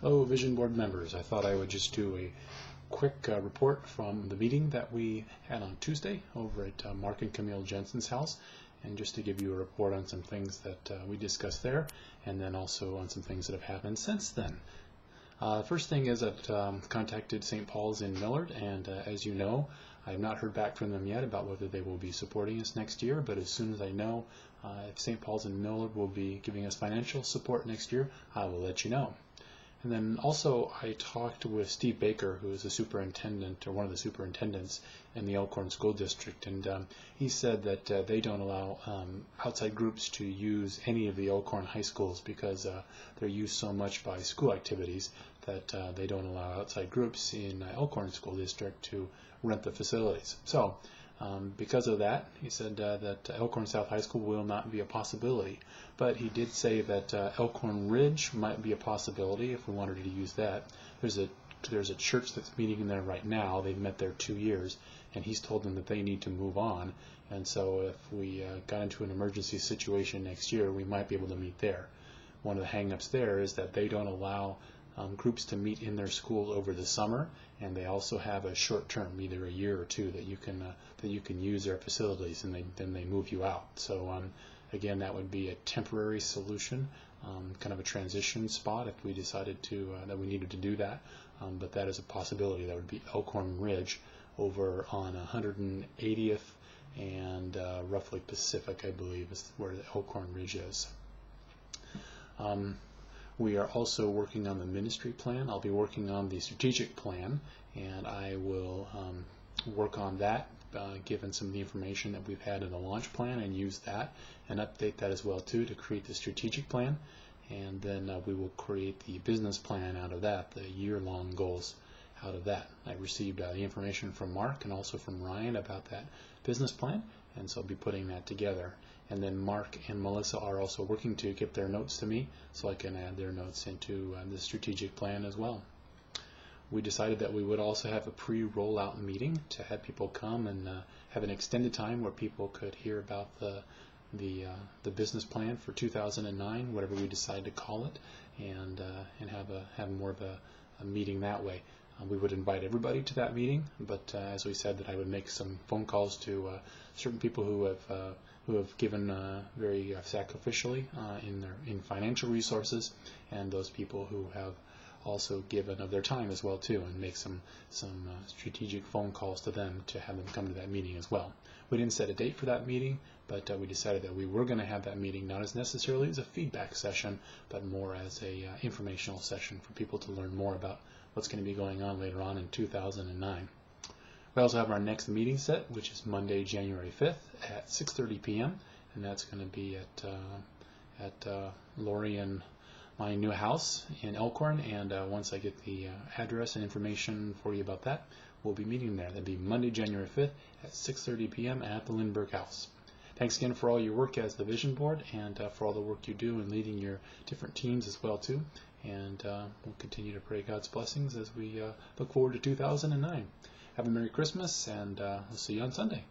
Hello, Vision Board members. I thought I would just do a quick report from the meeting that we had on Tuesday over at Mark and Camille Jensen's house, and just to give you a report on some things that we discussed there, and then also on some things that have happened since then. First thing is that contacted St. Paul's in Millard, and as you know, I have not heard back from them yet about whether they will be supporting us next year, but as soon as I know if St. Paul's in Millard will be giving us financial support next year, I will let you know. And then also I talked with Steve Baker, who is the superintendent, or one of the superintendents in the Elkhorn School District, and he said that they don't allow outside groups to use any of the Elkhorn high schools because they're used so much by school activities that they don't allow outside groups in Elkhorn School District to rent the facilities. So because of that, he said that Elkhorn South High School will not be a possibility. But he did say that Elkhorn Ridge might be a possibility if we wanted to use that. There's a church that's meeting in there right now. They've met there 2 years, and he's told them that they need to move on. And so if we got into an emergency situation next year, we might be able to meet there. One of the hang-ups there is that they don't allow groups to meet in their school over the summer, and they also have a short term, either a year or two, that you can use their facilities, and then they move you out. So again, that would be a temporary solution, kind of a transition spot if we decided to that we needed to do that. But that is a possibility. That would be Elkhorn Ridge over on 180th and roughly Pacific, I believe, is where the Elkhorn Ridge is. We are also working on the ministry plan. I'll be working on the strategic plan, and I will work on that, given some of the information that we've had in the launch plan, and use that and update that as well too to create the strategic plan. And then we will create the business plan out of that, the year-long goals out of that. I received the information from Mark and also from Ryan about that business plan, and so I'll be putting that together. And then Mark and Melissa are also working to get their notes to me so I can add their notes into the strategic plan as well. We decided that we would also have a pre-rollout meeting to have people come and have an extended time where people could hear about the business plan for 2009, whatever we decide to call it, and have more of a meeting that way. We would invite everybody to that meeting, but as we said, that I would make some phone calls to certain people who have given very sacrificially in financial resources, and those people who have also given of their time as well too, and make some strategic phone calls to them to have them come to that meeting as well. We didn't set a date for that meeting, but we decided that we were going to have that meeting not as necessarily as a feedback session, but more as a informational session for people to learn more about what's going to be going on later on in 2009. We also have our next meeting set, which is Monday, January 5th at 6:30 p.m. and that's going to be at Lori and my new house in Elkhorn. And once I get the address and information for you about that, we'll be meeting there. That'll be Monday, January 5th at 6:30 p.m. at the Lindbergh House. Thanks again for all your work as the Vision Board, and for all the work you do in leading your different teams as well too. And we'll continue to pray God's blessings as we look forward to 2009. Have a Merry Christmas, and we'll see you on Sunday.